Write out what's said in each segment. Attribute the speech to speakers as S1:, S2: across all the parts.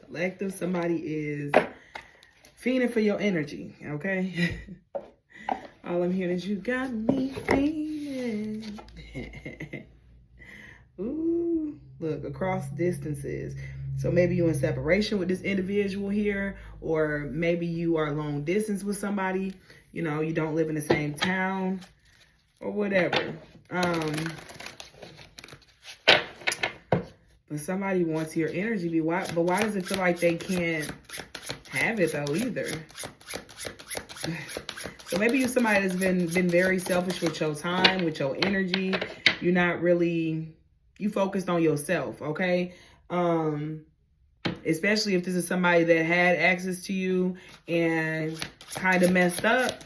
S1: Collective, somebody is fiending for your energy, okay? All I'm hearing is you got me fiending. Ooh, look, across distances. So maybe you're in separation with this individual here, or maybe you are long distance with somebody. You know, you don't live in the same town or whatever. But somebody wants your energy. But why does it feel like they can't have it though either? So maybe you're somebody that's been very selfish with your time, with your energy. You're not really, you focused on yourself, okay? Especially if this is somebody that had access to you and kind of messed up.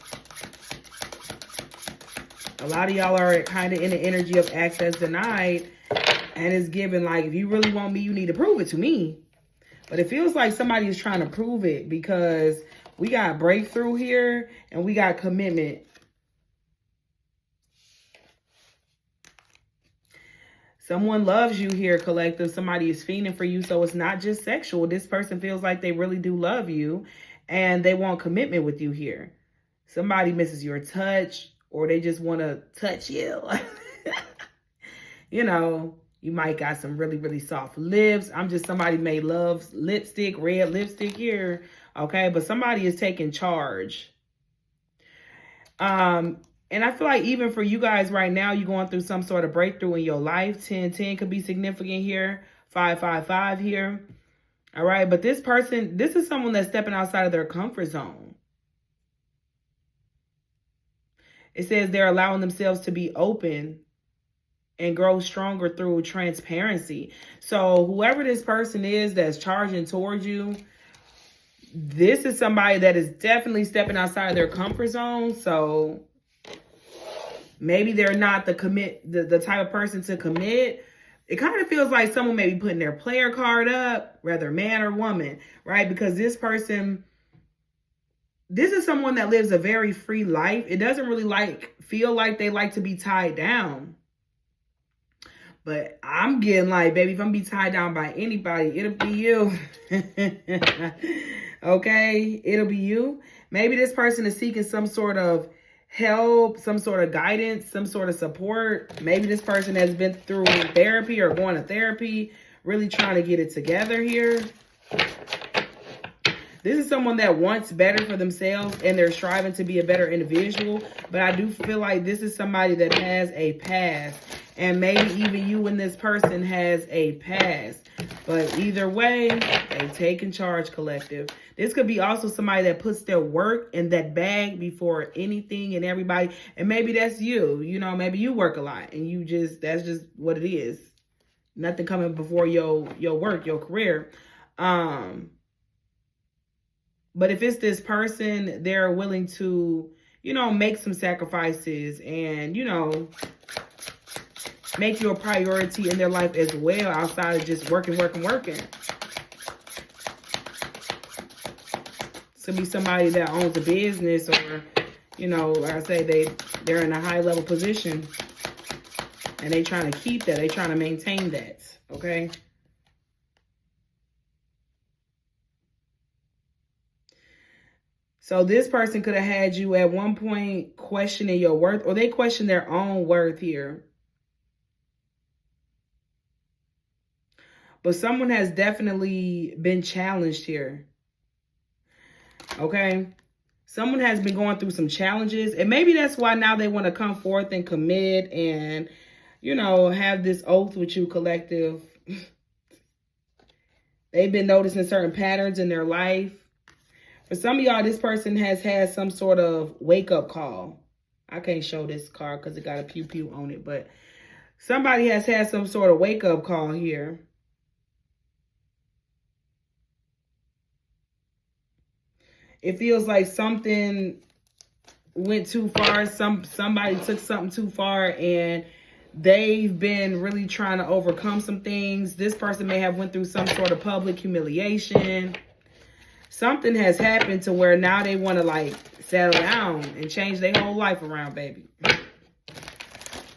S1: A lot of y'all are kind of in the energy of access denied. And it's given like, if you really want me, you need to prove it to me. But it feels like somebody is trying to prove it because we got breakthrough here and we got commitment. Someone loves you here, collective. Somebody is fiending for you. So it's not just sexual. This person feels like they really do love you and they want commitment with you here. Somebody misses your touch or they just want to touch you. You know, you might got some really, really soft lips. I'm just somebody may love lipstick, red lipstick here. Okay, but somebody is taking charge. And I feel like even for you guys right now, you're going through some sort of breakthrough in your life. 10-10 could be significant here. 5-5-5 here. All right, but this person, this is someone that's stepping outside of their comfort zone. It says they're allowing themselves to be open and grow stronger through transparency. So whoever this person is that's charging towards you, this is somebody that is definitely stepping outside of their comfort zone. So maybe they're not the type of person to commit. It kind of feels like someone may be putting their player card up, whether man or woman, right? Because this person, this is someone that lives a very free life. It doesn't really feel like they like to be tied down. But I'm getting like, baby, if I'm be tied down by anybody, it'll be you. Okay, it'll be you. Maybe this person is seeking some sort of help, some sort of guidance, some sort of support. Maybe this person has been through therapy or going to therapy, really trying to get it together here. This is someone that wants better for themselves and they're striving to be a better individual. But I do feel like this is somebody that has a past. And maybe even you and this person has a past. But either way, they taking charge, collective. This could be also somebody that puts their work in that bag before anything and everybody. And maybe that's you. You know, maybe you work a lot and you just, that's just what it is. Nothing coming before your work, your career. But if it's this person, they're willing to, you know, make some sacrifices and, you know, make you a priority in their life as well outside of just working. It could be somebody that owns a business or, you know, like I say, they're in a high level position and they trying to keep that. They trying to maintain that, okay? So this person could have had you at one point questioning your worth, or they question their own worth here. But someone has definitely been challenged here. Okay? Someone has been going through some challenges. And maybe that's why now they want to come forth and commit and, you know, have this oath with you, collective. They've been noticing certain patterns in their life. For some of y'all, this person has had some sort of wake-up call. I can't show this card because it got a pew-pew on it. But somebody has had some sort of wake-up call here. It feels like something went too far. Somebody took something too far and they've been really trying to overcome some things. This person may have went through some sort of public humiliation. Something has happened to where now they want to like settle down and change their whole life around, baby.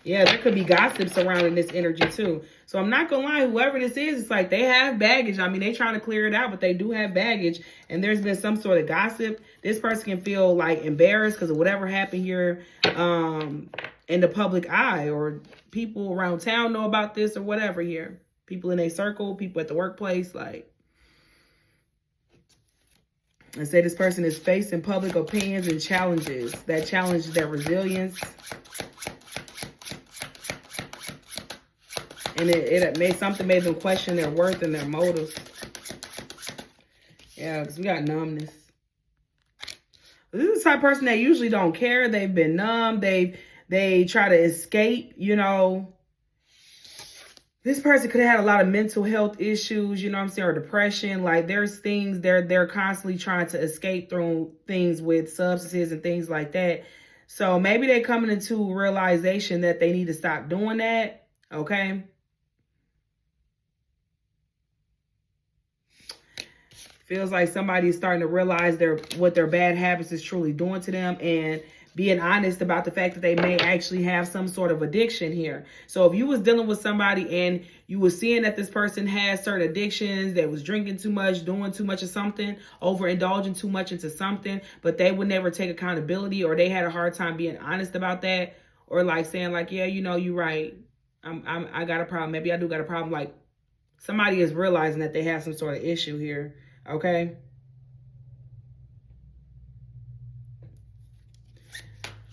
S1: Yeah, there could be gossip surrounding this energy too. So I'm not gonna lie, whoever this is, it's like they have baggage. I mean, they trying to clear it out, but they do have baggage. And there's been some sort of gossip. This person can feel like embarrassed because of whatever happened here in the public eye, or people around town know about this or whatever here. People in a circle, people at the workplace, like. I say this person is facing public opinions and challenges that challenge their resilience. And it made them question their worth and their motives. Yeah, because we got numbness. This is the type of person that usually don't care. They've been numb. They try to escape, you know. This person could have had a lot of mental health issues, you know what I'm saying, or depression. Like there's things they're constantly trying to escape through things with substances and things like that. So maybe they're coming into realization that they need to stop doing that. Okay. Feels like somebody's starting to realize what their bad habits is truly doing to them, and being honest about the fact that they may actually have some sort of addiction here. So if you was dealing with somebody and you was seeing that this person has certain addictions, that was drinking too much, doing too much of something, overindulging too much into something, but they would never take accountability, or they had a hard time being honest about that, or like saying like, yeah, you know, you're right. I got a problem. Maybe I do got a problem. Like somebody is realizing that they have some sort of issue here. Okay.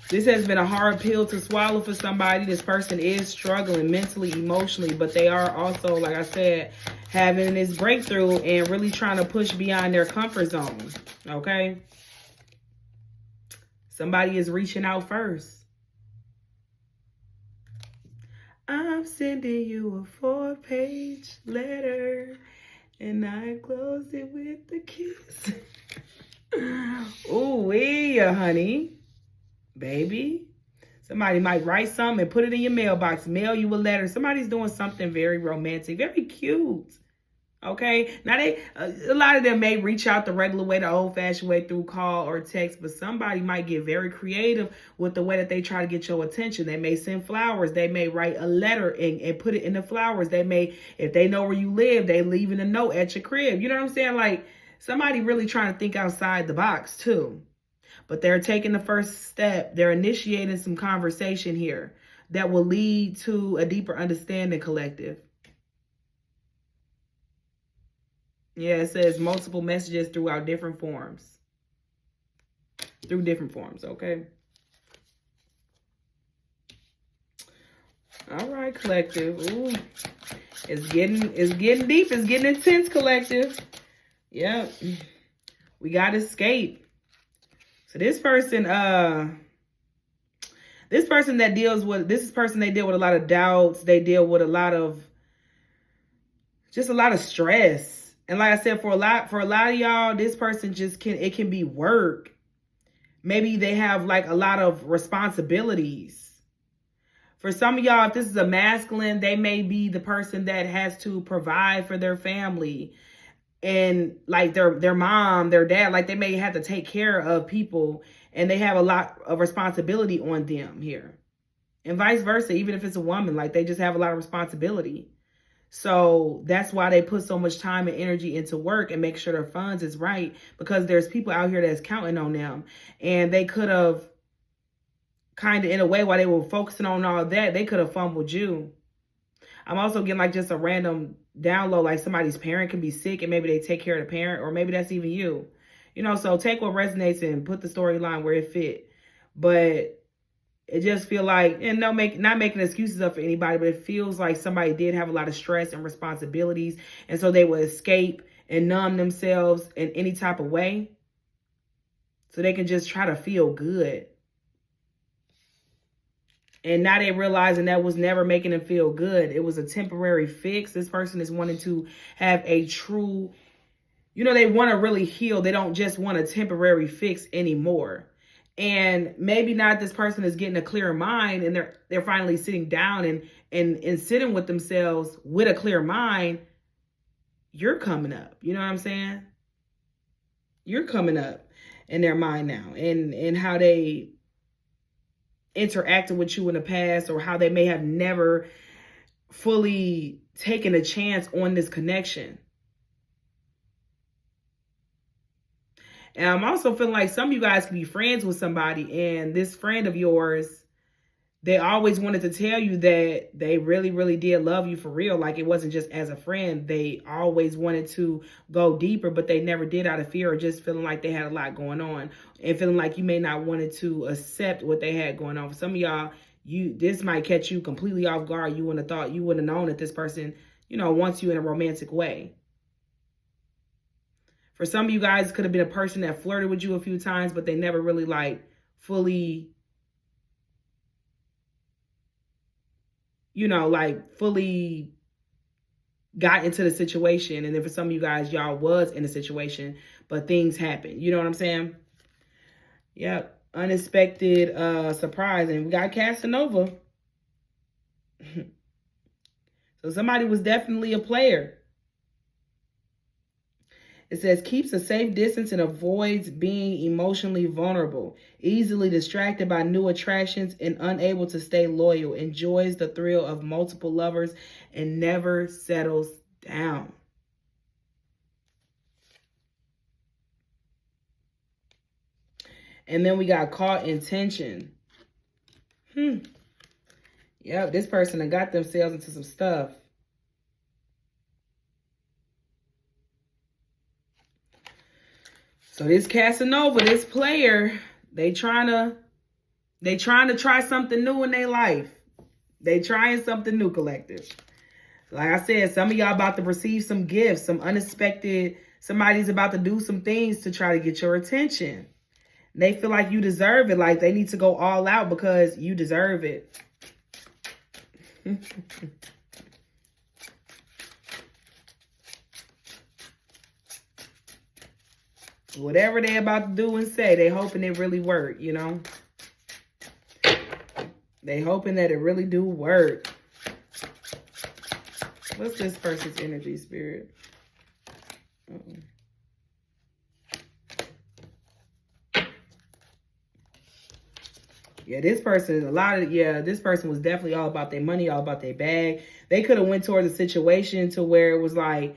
S1: This has been a hard pill to swallow for somebody. This person is struggling mentally, emotionally, but they are also, like I said, having this breakthrough and really trying to push beyond their comfort zone. Okay. Somebody is reaching out first. I'm sending you a 4-page letter, and I close it with a kiss. Ooh, yeah, honey. Baby. Somebody might write something and put it in your mailbox, mail you a letter. Somebody's doing something very romantic, very cute. Okay. Now a lot of them may reach out the regular way, the old fashioned way, through call or text, but somebody might get very creative with the way that they try to get your attention. They may send flowers. They may write a letter and put it in the flowers. They may, if they know where you live, they leaving a note at your crib. You know what I'm saying? Like somebody really trying to think outside the box too, but they're taking the first step. They're initiating some conversation here that will lead to a deeper understanding, collective. Yeah, it says multiple messages throughout different forms. Through different forms, okay? All right, collective. Ooh. It's getting deep. It's getting intense, collective. Yep. We got escape. So this person they deal with a lot of doubts. They deal with a lot of stress. And like I said, for a lot of y'all, this person it can be work. Maybe they have like a lot of responsibilities. For some of y'all, if this is a masculine, they may be the person that has to provide for their family. And like their mom, their dad, like they may have to take care of people, and they have a lot of responsibility on them here. And vice versa, even if it's a woman, like they just have a lot of responsibility. So that's why they put so much time and energy into work and make sure their funds is right, because there's people out here that's counting on them. And they could have kind of, in a way, while they were focusing on all that, they could have fumbled you. I'm also getting like just a random download, like somebody's parent can be sick and maybe they take care of the parent, or maybe that's even you. You know, so take what resonates and put the storyline where it fit. But it just feel like, and not making excuses up for anybody, but it feels like somebody did have a lot of stress and responsibilities, and so they would escape and numb themselves in any type of way so they can just try to feel good. And now they realizing that was never making them feel good. It was a temporary fix. This person is wanting to have a true, you know, they want to really heal. They don't just want a temporary fix anymore. And maybe not this person is getting a clearer mind, and they're finally sitting down and sitting with themselves with a clear mind. You're coming up. You know what I'm saying? You're coming up in their mind now, and how they interacted with you in the past, or how they may have never fully taking a chance on this connection. And I'm also feeling like some of you guys can be friends with somebody, and this friend of yours, they always wanted to tell you that they really, really did love you for real. Like, it wasn't just as a friend. They always wanted to go deeper, but they never did, out of fear or just feeling like they had a lot going on and feeling like you may not wanted to accept what they had going on. For some of y'all, this might catch you completely off guard. You wouldn't have thought, you wouldn't have known that this person, wants you in a romantic way. For some of you guys, it could have been a person that flirted with you a few times, but they never really like fully, fully got into the situation. And then for some of you guys, y'all was in a situation, but things happened. You know what I'm saying? Yep. Unexpected surprise. And we got Casanova. So somebody was definitely a player. It says, keeps a safe distance and avoids being emotionally vulnerable, easily distracted by new attractions and unable to stay loyal, enjoys the thrill of multiple lovers and never settles down. And then we got caught in tension. Yep, this person done got themselves into some stuff. So this Casanova, this player, they trying to try something new in their life. They trying something new, collective. Like I said, some of y'all about to receive some gifts, some unexpected, somebody's about to do some things to try to get your attention. They feel like you deserve it, like they need to go all out because you deserve it. Whatever they about to do and say, they hoping it really work, They hoping that it really do work. What's this person's energy, spirit? Yeah, this person, this person was definitely all about their money, all about their bag. They could have went towards a situation to where it was like,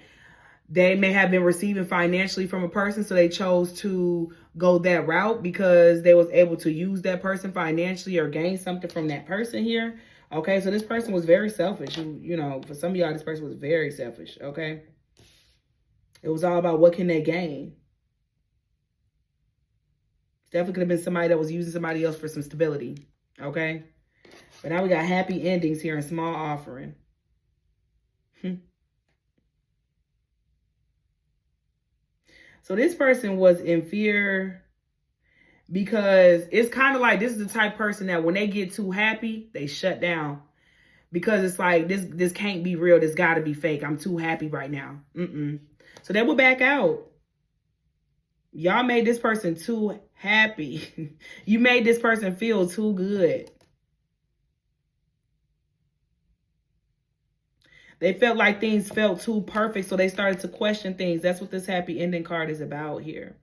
S1: they may have been receiving financially from a person, so they chose to go that route because they was able to use that person financially or gain something from that person here. Okay, so this person was very selfish. For some of y'all, this person was very selfish, okay? It was all about what can they gain. Definitely could have been somebody that was using somebody else for some stability, okay? But now we got happy endings here in small offering. So this person was in fear because it's kind of like this is the type of person that when they get too happy, they shut down. Because it's like, this can't be real. This got to be fake. I'm too happy right now. So they will back out. Y'all made this person too happy. You made this person feel too good. They felt like things felt too perfect, so they started to question things. That's what this happy ending card is about here.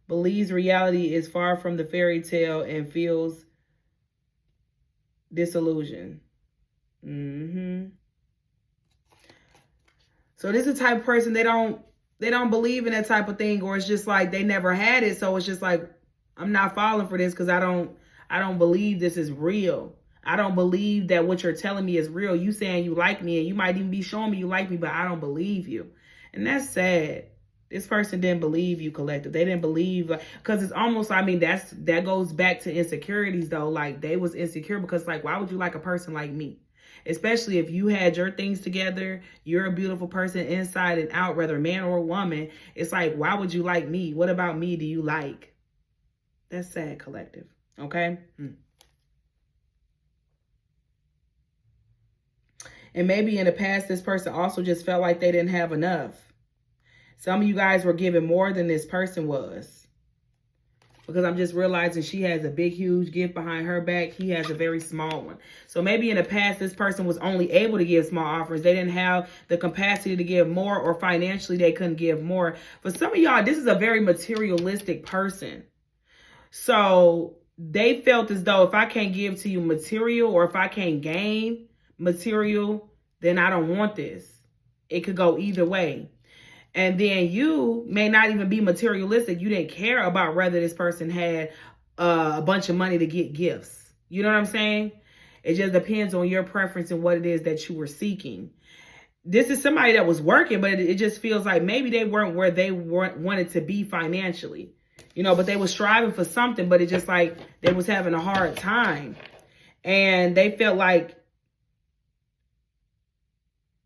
S1: Believes reality is far from the fairy tale and feels disillusioned. So this is the type of person, they don't believe in that type of thing, or it's just like they never had it. So it's just like, I'm not falling for this because I don't believe this is real. I don't believe that what you're telling me is real. You saying you like me and you might even be showing me you like me, but I don't believe you. And that's sad. This person didn't believe you, collective. They didn't believe, because it's almost, that goes back to insecurities though. Like they was insecure because like, why would you like a person like me? Especially if you had your things together, you're a beautiful person inside and out, whether man or woman. It's like, why would you like me? What about me do you like? That's sad, collective. Okay? And maybe in the past, this person also just felt like they didn't have enough. Some of you guys were given more than this person was. Because I'm just realizing she has a big, huge gift behind her back. He has a very small one. So maybe in the past, this person was only able to give small offers. They didn't have the capacity to give more, or financially they couldn't give more. For some of y'all, this is a very materialistic person. So they felt as though if I can't give to you material, or if I can't gain material, then I don't want this. It could go either way. And then you may not even be materialistic. You didn't care about whether this person had a bunch of money to get gifts. You know what I'm saying? It just depends on your preference and what it is that you were seeking. This is somebody that was working, but it just feels like maybe they weren't where they wanted to be financially. You know, but they were striving for something, but it just like they was having a hard time. And they felt like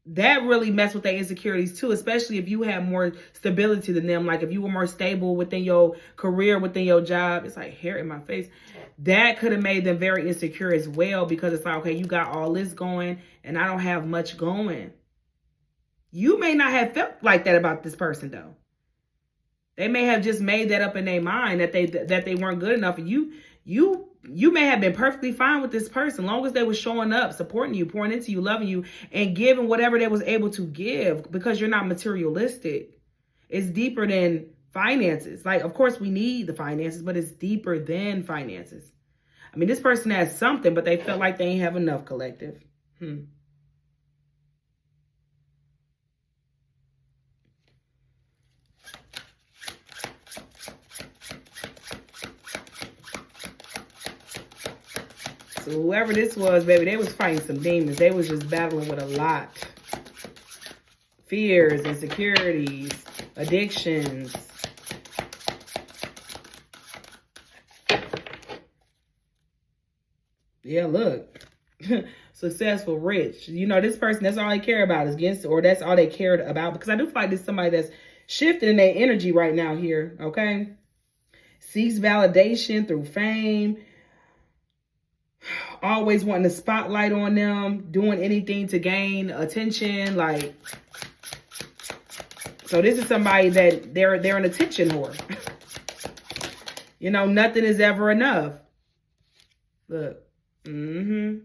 S1: that really messed with their insecurities too, especially if you had more stability than them. Like if you were more stable within your career, within your job. It's like hair in my face. That could have made them very insecure as well, because it's like, okay, you got all this going and I don't have much going. You may not have felt like that about this person though. They may have just made that up in their mind that they weren't good enough. You may have been perfectly fine with this person, long as they were showing up, supporting you, pouring into you, loving you, and giving whatever they was able to give, because you're not materialistic. It's deeper than finances. Like, of course, we need the finances, but it's deeper than finances. I mean, this person has something, but they felt like they ain't have enough, collective. So whoever this was, baby, they was fighting some demons. They was just battling with a lot. Fears, insecurities, addictions. Yeah, look. Successful, rich. You know, this person, that's all they care about is against, or that's all they cared about. Because I do feel like this is somebody that's shifting in their energy right now here, okay? Seeks validation through fame. Always wanting the spotlight on them, doing anything to gain attention. Like, so this is somebody that they're an attention whore. You know, nothing is ever enough. Look. Consumerism.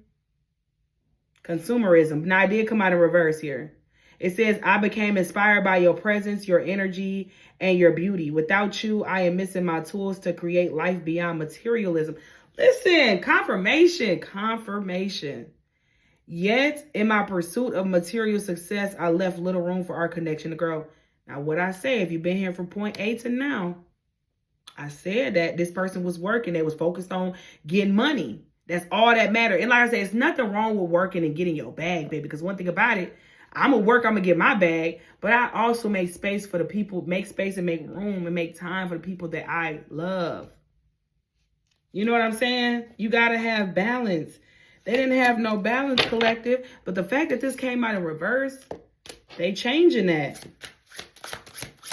S1: Now, I did come out in reverse here. It says, I became inspired by your presence, your energy, and your beauty. Without you, I am missing my tools to create life beyond materialism. Listen, confirmation. Yet, in my pursuit of material success, I left little room for our connection to grow. Now, what I say, if you've been here from point A to now, I said that this person was working. They was focused on getting money. That's all that mattered. And like I said, it's nothing wrong with working and getting your bag, baby. Because one thing about it, I'm going to work, I'm going to get my bag. But I also make space for the people, make space and make room and make time for the people that I love. You know what I'm saying? You got to have balance. They didn't have no balance, collective. But the fact that this came out in reverse, they changing that.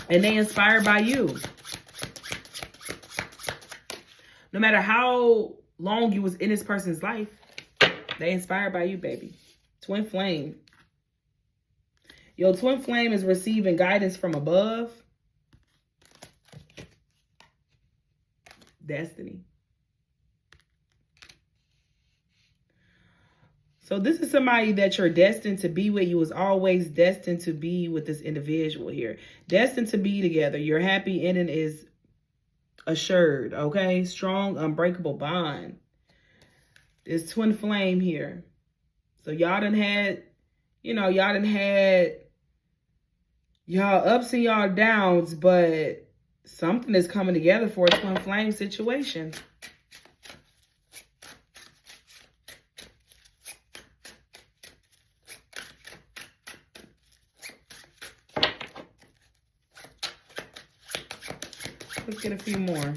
S1: And they inspired by you. No matter how long you was in this person's life, they inspired by you, baby. Twin flame. Your twin flame is receiving guidance from above. Destiny. So this is somebody that you're destined to be with. You was always destined to be with this individual here. Destined to be together. Your happy ending is assured, okay? Strong, unbreakable bond. This twin flame here. So y'all done had, y'all done had y'all ups and y'all downs, but something is coming together for a twin flame situation. Let's get a few more.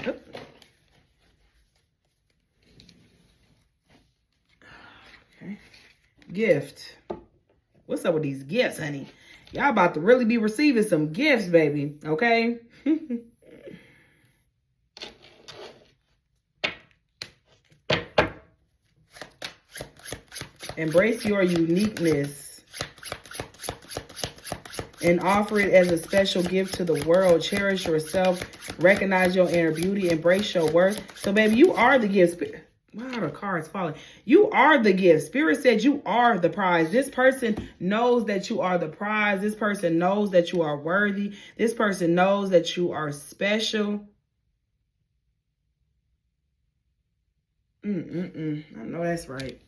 S1: Oop. Okay. Gift. What's up with these gifts, honey? Y'all about to really be receiving some gifts, baby. Okay? Embrace your uniqueness and offer it as a special gift to the world. Cherish yourself. Recognize your inner beauty. Embrace your worth. So, baby, you are the gift. Wow, the card's falling. You are the gift. Spirit said you are the prize. This person knows that you are the prize. This person knows that you are worthy. This person knows that you are special. I know that's right.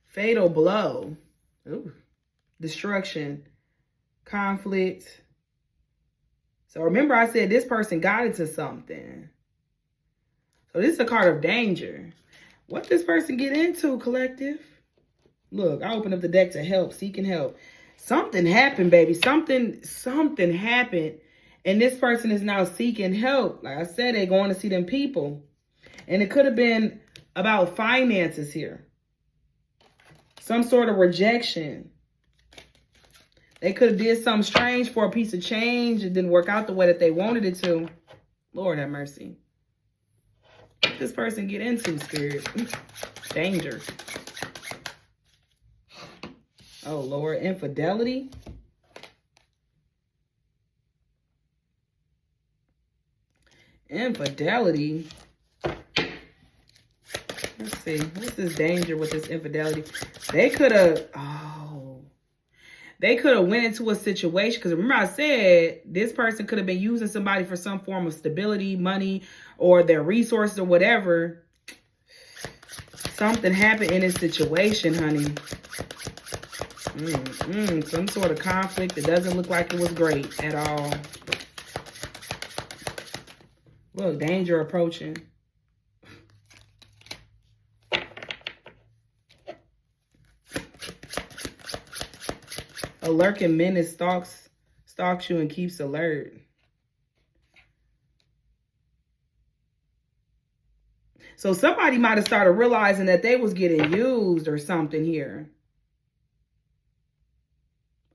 S1: Fatal blow. Ooh. Destruction. Conflict. So remember I said this person got into something. So this is a card of danger. What this person get into, collective? Look, I opened up the deck to help, seeking help. Something happened, baby. Something happened. And this person is now seeking help. Like I said, they're going to see them people. And it could have been about finances here. Some sort of rejection. They could have did something strange for a piece of change. It didn't work out the way that they wanted it to. Lord have mercy. What this person get into, Spirit? Danger. Oh, Lord. Infidelity. Infidelity. Let's see. What's this danger with this infidelity? They could have... They could have went into a situation, because remember I said this person could have been using somebody for some form of stability, money, or their resources or whatever. Something happened in this situation, honey. Some sort of conflict that doesn't look like it was great at all. Look, danger approaching. A lurking menace stalks you and keeps alert. So somebody might have started realizing that they was getting used or something here.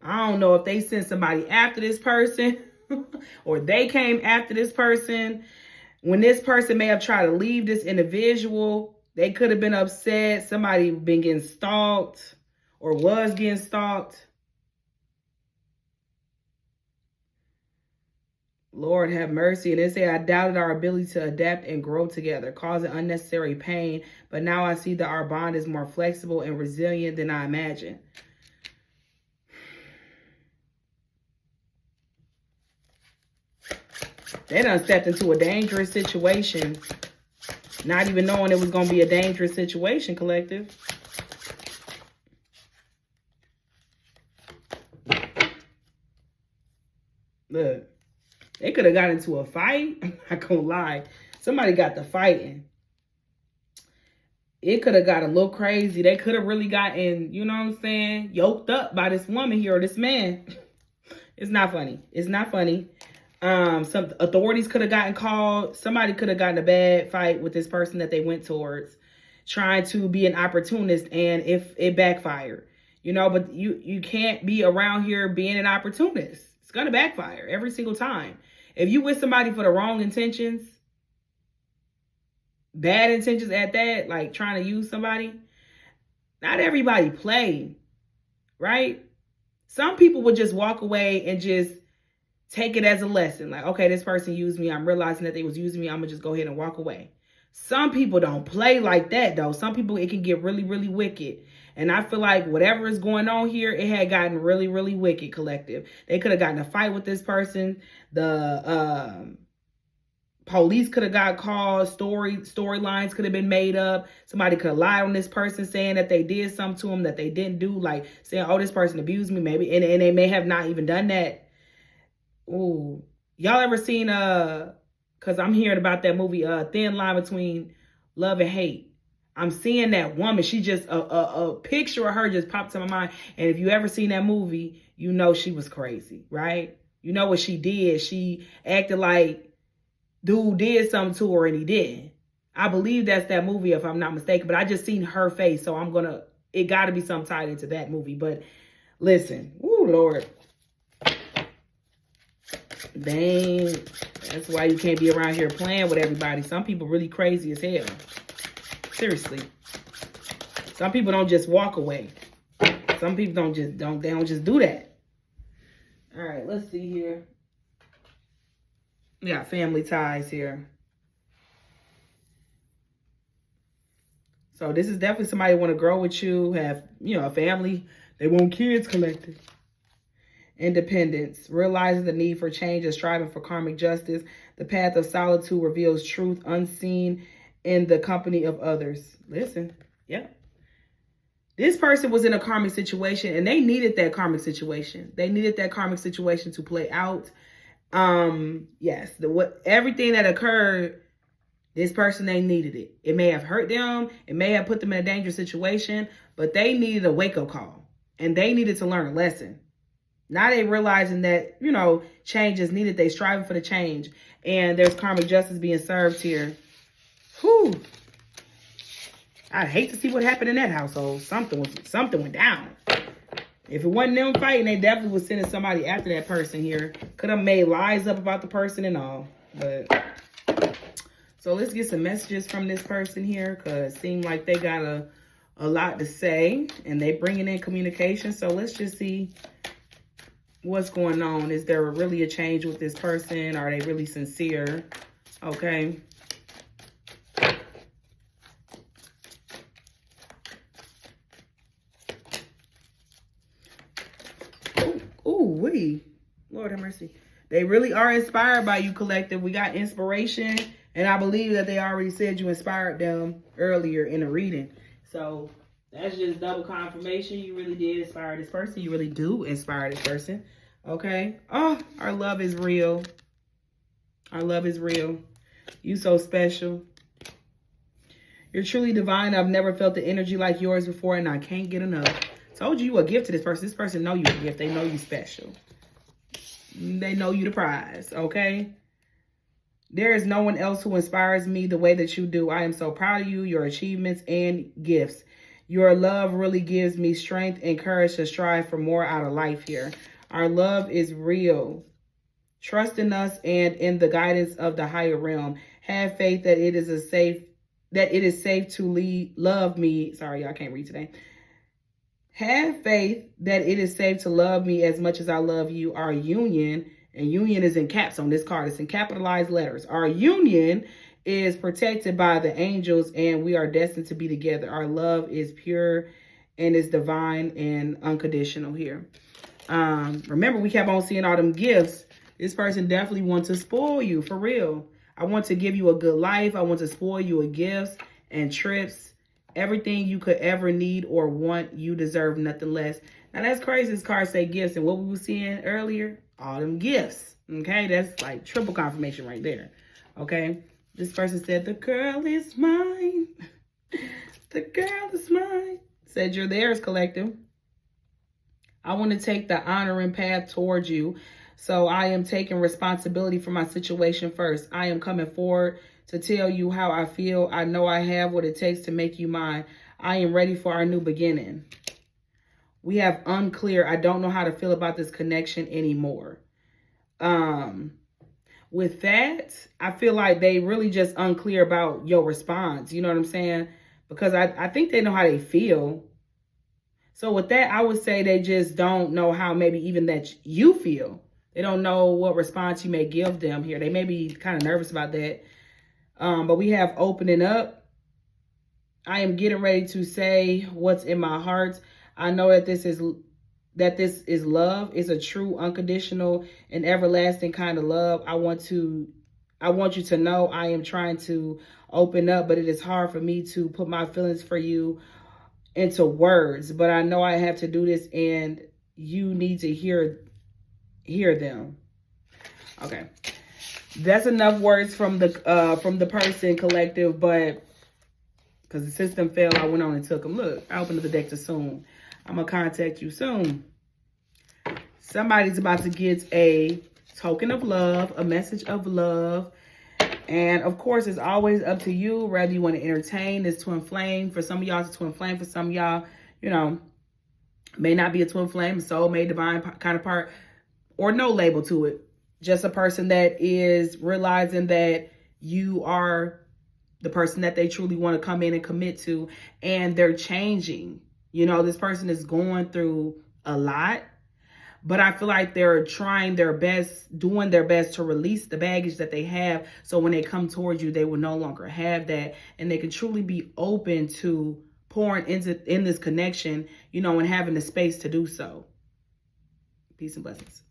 S1: I don't know if they sent somebody after this person or they came after this person. When this person may have tried to leave this individual, they could have been upset. Somebody been getting stalked or was getting stalked. Lord have mercy. And they say, I doubted our ability to adapt and grow together, causing unnecessary pain. But now I see that our bond is more flexible and resilient than I imagined. They done stepped into a dangerous situation, not even knowing it was going to be a dangerous situation, collective. Look. They could have got into a fight. I'm not going to lie. Somebody got to fighting. It could have got a little crazy. They could have really gotten, you know what I'm saying, yoked up by this woman here or this man. It's not funny. It's not funny. Some authorities could have gotten called. Somebody could have gotten a bad fight with this person that they went towards, trying to be an opportunist, and if it backfired. You know, but you can't be around here being an opportunist. It's going to backfire every single time. If you with somebody for the wrong intentions, bad intentions at that, like trying to use somebody, not everybody play, right? Some people would just walk away and just take it as a lesson. Like, okay, this person used me. I'm realizing that they was using me. I'm going to just go ahead and walk away. Some people don't play like that, though. Some people, it can get really, really wicked. And I feel like whatever is going on here, it had gotten really, really wicked, collective. They could have gotten a fight with this person. The police could have got called. Storylines could have been made up. Somebody could have lied on this person saying that they did something to them that they didn't do. Like saying, oh, this person abused me, maybe. And they may have not even done that. Ooh. Y'all ever seen, because I'm hearing about that movie, Thin Line Between Love and Hate. I'm seeing that woman. She just, a picture of her just popped to my mind. And if you ever seen that movie, you know she was crazy, right? You know what she did. She acted like dude did something to her and he didn't. I believe that's that movie if I'm not mistaken. But I just seen her face. So I'm going to, it got to be something tied into that movie. But listen, ooh, Lord. Dang. That's why you can't be around here playing with everybody. Some people really crazy as hell. Seriously. Some people don't just walk away. Some people don't just do that. All right, let's see here. We got family ties here. So this is definitely somebody who want to grow with you, have, you know, a family. They want kids collected. independence, realizing the need for change and striving for karmic justice. The path of solitude reveals truth unseen in the company of others. Listen, yeah. This person was in a karmic situation and they needed that karmic situation. They needed that karmic situation to play out. Yes, everything that occurred, this person, they needed it. It may have hurt them. It may have put them in a dangerous situation, but they needed a wake-up call and they needed to learn a lesson. Now they realizing that, you know, change is needed. They striving for the change and there's karmic justice being served here. Whew. I'd hate to see what happened in that household. Something went down. If it wasn't them fighting, they definitely was sending somebody after that person here. Could have made lies up about the person and all. But so let's get some messages from this person here, because it seemed like they got a lot to say and they bringing in communication. So let's just see what's going on. Is there really a change with this person? Are they really sincere? Okay. Lord have mercy. They really are inspired by you, collective. We got inspiration, and I believe that they already said you inspired them earlier in the reading. So that's just double confirmation. You really did inspire this person. You really do inspire this person. Okay. Oh, our love is real. Our love is real. You so special. You're truly divine. I've never felt the energy like yours before, and I can't get enough. Told you a gift to this person. This person know you a gift. They know you special. They know you the prize, okay? There is no one else who inspires me the way that you do. I am so proud of you, your achievements and gifts. Your love really gives me strength and courage to strive for more out of life here. Our love is real. Trust in us and in the guidance of the higher realm. Have faith that it is safe to love me. Sorry, I can't read today. Have faith that it is safe to love me as much as I love you. Our union, and union is in caps on this card. It's in capitalized letters. Our union is protected by the angels and we are destined to be together. Our love is pure and is divine and unconditional here. Remember, we kept on seeing all them gifts. This person definitely wants to spoil you, for real. I want to give you a good life. I want to spoil you with gifts and trips. Everything you could ever need or want, you deserve nothing less. Now, that's crazy. This card say gifts. And what we were seeing earlier, all them gifts. Okay, that's like triple confirmation right there. Okay, this person said, the girl is mine. The girl is mine. Said you're theirs, collective. I want to take the honoring path towards you. So I am taking responsibility for my situation first. I am coming forward to tell you how I feel. I know I have what it takes to make you mine. I am ready for our new beginning. We have unclear. I don't know how to feel about this connection anymore. With that, I feel like they really just unclear about your response. You know what I'm saying? Because I think they know how they feel. So with that, I would say they just don't know how maybe even that you feel. They don't know what response you may give them here. They may be kind of nervous about that. But we have opening up. I am getting ready to say what's in my heart. I know that this is love. It's a true, unconditional, and everlasting kind of love. I want you to know I am trying to open up, but it is hard for me to put my feelings for you into words. But I know I have to do this, and you need to hear them. Okay. That's enough words from the person, collective, but because the system failed, I went on and took them. Look, I opened up the deck to soon. I'm going to contact you soon. Somebody's about to get a token of love, a message of love. And of course, it's always up to you whether you want to entertain this twin flame. For some of y'all, it's a twin flame. For some of y'all, you know, may not be a twin flame, soulmate, divine counterpart, or no label to it. Just a person that is realizing that you are the person that they truly want to come in and commit to, and they're changing. You know, this person is going through a lot, but I feel like they're trying their best, doing their best to release the baggage that they have. So when they come towards you, they will no longer have that, and they can truly be open to pouring in this connection, you know, and having the space to do so. Peace and blessings.